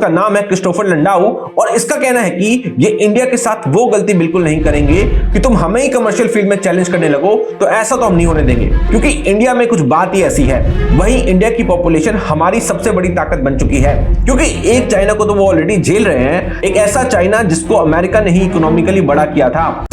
का नाम है क्रिस्टोफर लंडाऊ और इसका कहना है कि ये इंडिया के साथ वो गलती बिल्कुल नहीं करेंगे कि तुम हमें ही कमर्शियल फील्ड में चैलेंज करने लगो, तो ऐसा तो हम नहीं होने देंगे, क्योंकि इंडिया में कुछ बात ही ऐसी है। वहीं इंडिया की पॉपुलेशन हमारी सबसे बड़ी ताकत बन चुकी है, क्योंकि एक चाइना को तो वो ऑलरेडी झेल रहे हैं, एक ऐसा चाइना जिसको अमेरिका ने ही इकोनॉमिकली बड़ा किया था।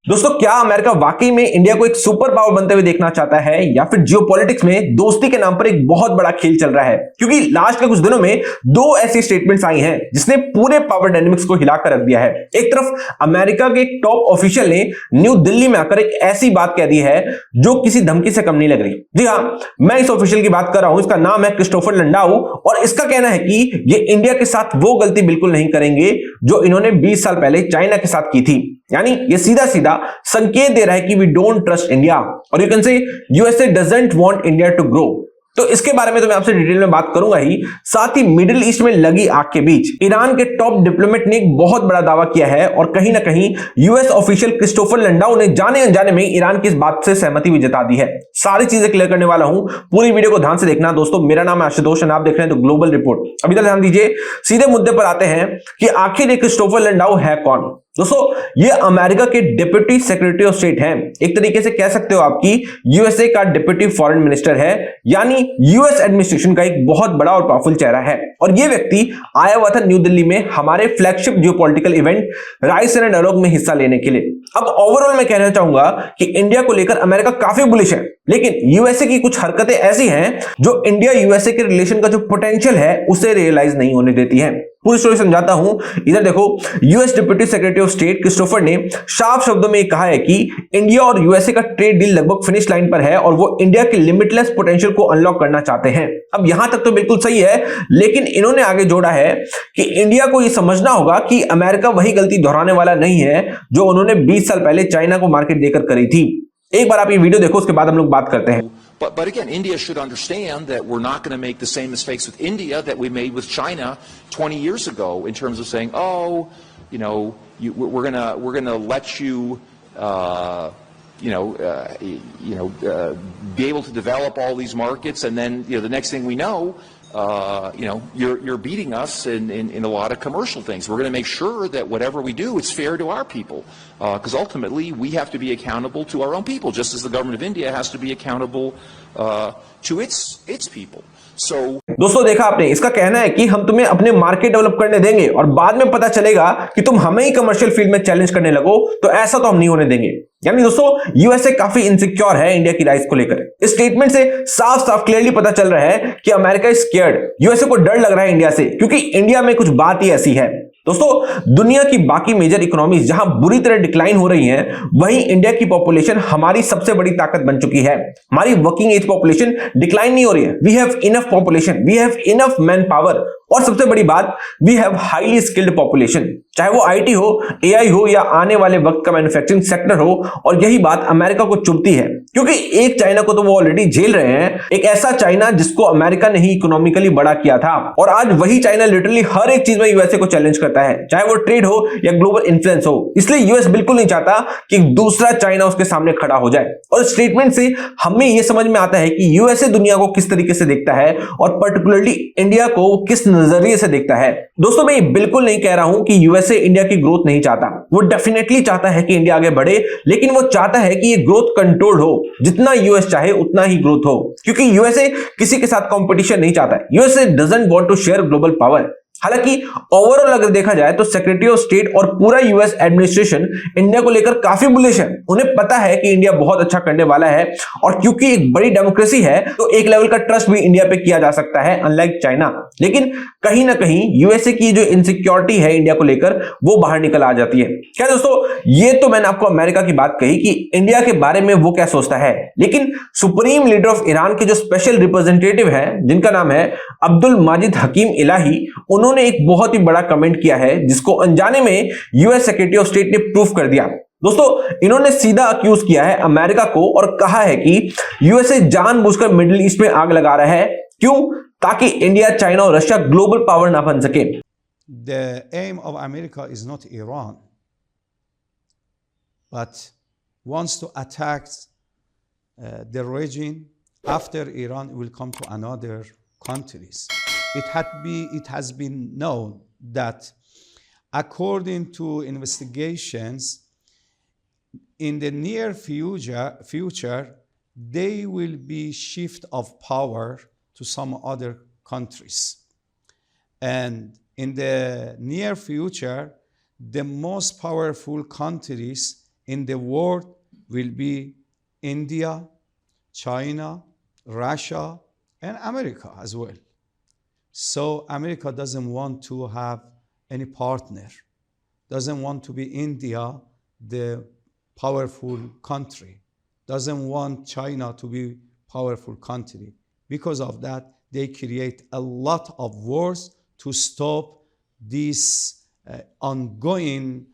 दोस्तों, क्या अमेरिका वाकई में इंडिया को एक सुपर पावर बनते हुए देखना चाहता है, या फिर जियोपॉलिटिक्स में दोस्ती के नाम पर एक बहुत बड़ा खेल चल रहा है? क्योंकि लास्ट के कुछ दिनों में दो ऐसी स्टेटमेंट्स आई हैं जिसने पूरे पावर डायनेमिक्स को हिलाकर रख दिया है। एक तरफ अमेरिका के एक टॉप ऑफिशियल ने न्यू दिल्ली में आकर एक ऐसी बात कह दी है जो किसी धमकी से कम नहीं लग रही। जी हाँ, मैं इस ऑफिशियल की बात कर रहा हूं, इसका नाम है क्रिस्टोफर लंडाऊ और इसका कहना है कि ये इंडिया के साथ वो गलती बिल्कुल नहीं करेंगे जो इन्होंने 20 साल पहले चाइना के साथ की थी। यानी ये सीधा सीधा संकेत दे रहा है कि वी डोंट ट्रस्ट इंडिया, और you can say USA doesn't want India to grow. तो इसके बारे में तो मैं आपसे डिटेल में बात करूंगा ही। साथ ही मिडिल ईस्ट में लगी आग के बीच ईरान के टॉप डिप्लोमेट ने एक बहुत बड़ा दावा किया है, और कहीं ना कहीं यूएस ऑफिशियल क्रिस्टोफर लंडाऊ ने जाने अनजाने में ईरान की इस बात से सहमति भी जता दी है। सारी चीजें क्लियर करने वाला हूं, पूरी वीडियो को ध्यान से देखना। दोस्तों, मेरा नाम है आशुतोष और आप देख रहे हैं द ग्लोबल रिपोर्ट। अभी तक ध्यान दीजिए, सीधे मुद्दे पर आते हैं कि आखिर ये क्रिस्टोफर लंडाऊ है कौन। दोस्तों, ये अमेरिका के डिप्टी सेक्रेटरी ऑफ स्टेट हैं, एक तरीके से कह सकते हो आपकी यूएसए का डिप्टी फॉरेन मिनिस्टर है, यानी यूएस एडमिनिस्ट्रेशन का एक बहुत बड़ा और पावरफुल चेहरा है। और ये व्यक्ति आया हुआ था न्यू दिल्ली में हमारे flagship geopolitical event Raisina Dialogue में हिस्सा लेने के लिए। अब ओवरऑल मैं कहना चाहूंगा कि इंडिया को लेकर अमेरिका काफी बुलिश है, लेकिन यूएसए की कुछ हरकतें ऐसी हैं जो इंडिया यूएसए के रिलेशन का जो पोटेंशियल है उसे रियलाइज नहीं होने देती है। पूरी स्टोरी समझाता हूं, इधर देखो। US deputy secretary of state Christopher ने साफ शब्दों में कहा है कि इंडिया और यूएसए का ट्रेड डील लगभग फिनिश लाइन पर है और वो इंडिया के लिमिटलेस पोटेंशियल को अनलॉक करना चाहते हैं। अब यहां तक तो बिल्कुल सही है, लेकिन इन्होंने आगे जोड़ा है कि इंडिया को यह समझना होगा कि अमेरिका वही गलती दोहराने वाला नहीं है जो उन्होंने 20 साल पहले चाइना को मार्केट देकर करी थी। एक बार आप ये वीडियो देखो, उसके बाद हम लोग बात करते हैं। But again, India should understand that we're not going to make the same mistakes with India that we made with China 20 years ago in terms of saying, oh, you know, we're gonna let you, be able to develop all these markets, and then the next thing we know, you're beating us in a lot of commercial things. We're going to make sure that whatever we do, it's fair to our people, because ultimately we have to be accountable to our own people, just as the government of India has to be accountable to its people. So, दोस्तों, देखा आपने, इसका कहना है कि हम तुम्हें अपने मार्केट डेवलप करने देंगे और बाद में पता चलेगा कि तुम हमें ही कमर्शियल फील्ड में चैलेंज करने लगो, तो ऐसा तो हम नहीं होने देंगे। यानी दोस्तों, यूएसए काफी इनसिक्योर है इंडिया की राइस को लेकर। इस स्टेटमेंट से साफ साफ क्लियरली पता चल रहा है कि अमेरिका इज स्केयर्ड, यूएसए को डर लग रहा है इंडिया से, क्योंकि इंडिया में कुछ बात ही ऐसी है। दोस्तों, दुनिया की बाकी मेजर इकोनॉमीज जहां बुरी तरह डिक्लाइन हो रही हैं, वहीं इंडिया की पॉपुलेशन हमारी सबसे बड़ी ताकत बन चुकी है। हमारी वर्किंग एज पॉपुलेशन डिक्लाइन नहीं हो रही है। We have enough population, we have enough man power, और सबसे बड़ी बात, we have highly skilled population, चाहे वो आईटी हो, एआई हो, या आने वाले वक्त का मैन्युफैक्चरिंग सेक्टर हो। और यही बात अमेरिका को चुभती है, क्योंकि एक चाइना को तो वो ऑलरेडी झेल रहे हैं, एक ऐसा चाइना जिसको अमेरिका ने ही इकोनॉमिकली बड़ा किया था। और आज वही चाइना लिटरली हर एक चीज में यूएसए को चैलेंज करता है, चाहे वो ट्रेड हो या ग्लोबल इन्फ्लुएंस हो। इसलिए यूएस बिल्कुल नहीं चाहता कि दूसरा चाइना उसके सामने खड़ा हो जाए। और स्टेटमेंट से हमें यह समझ में आता है कि यूएसए दुनिया को किस तरीके से देखता है, और पर्टिकुलरली इंडिया को किस नजरिए से देखता है। दोस्तों, मैं बिल्कुल नहीं कह रहा हूं कि यूएसए इंडिया की ग्रोथ नहीं चाहता। वो डेफिनेटली चाहता है कि इंडिया आगे बढ़े, लेकिन वो चाहता है कि ये ग्रोथ कंट्रोल्ड हो। जितना यूएस चाहे उतना ही ग्रोथ हो, क्योंकि यूएसए किसी के साथ कंपटीशन नहीं चाहता है। USA doesn't want to share global power. हालांकि ओवरऑल अगर देखा जाए तो सेक्रेटरी ऑफ स्टेट और पूरा यूएस एडमिनिस्ट्रेशन इंडिया को लेकर काफी बुलिश है। उन्हें पता है कि इंडिया बहुत अच्छा करने वाला है, और क्योंकि एक बड़ी डेमोक्रेसी है तो एक लेवल का ट्रस्ट भी इंडिया पे किया जा सकता है, अनलाइक चाइना। लेकिन कहीं ना कहीं यूएसए की जो इनसिक्योरिटी है इंडिया को लेकर, वो बाहर निकल आ जाती है। क्या दोस्तों, ये तो मैंने आपको अमेरिका की बात कही कि इंडिया के बारे में वो क्या सोचता है, लेकिन सुप्रीम लीडर ऑफ ईरान के जो स्पेशल रिप्रेजेंटेटिव है, जिनका नाम है अब्दुल माजिद हकीम इलाही, उन्होंने एक बहुत ही बड़ा कमेंट किया है जिसको अनजाने में यूएस सेक्रेटरी ऑफ स्टेट ने प्रूफ कर दिया। दोस्तों, इन्होंने सीधा अक्यूज किया है अमेरिका को और कहा है कि यूएसए जानबूझकर मिडिल ईस्ट में आग लगा रहा है। क्यों? ताकि इंडिया, चाइना और रशिया ग्लोबल पावर ना बन सके। The aim of America is not Iran, but wants to attack the region after Iran will come to another countries. It has been known that according to investigations, in the near future, they will be shift of power to some other countries. And in the near future, the most powerful countries in the world will be India, China, Russia, and America as well. So America doesn't want to have any partner, doesn't want to be India, the powerful country, doesn't want China to be powerful country. Because of that, they create a lot of wars to stop this ongoing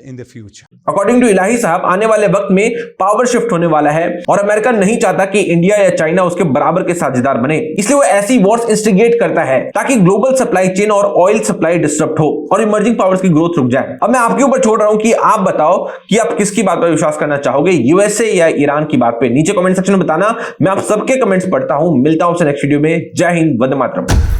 in the future. According to Elahi साहब, आने वाले वक्त में power shift होने वाला है और America नहीं चाहता कि इंडिया या चाइना उसके बराबर के साझेदार बने, इसलिए वो ऐसी वॉर्स इंस्टिगेट करता है ताकि ग्लोबल सप्लाई चेन और ऑयल सप्लाई डिस्टर्ब हो और इमर्जिंग पावर्स की ग्रोथ रुक जाए। अब मैं आपके ऊपर छोड़ रहा हूं कि आप बताओ कि आप किसकी बात पर विश्वास करना चाहोगे, यूएसए या ईरान की बात पे। नीचे कमेंट सेक्शन में बताना, मैं आप सबके कमेंट्स पढ़ता हूं। मिलता हूं आपसे नेक्स्ट वीडियो में। जय हिंद, वंदे मातरम।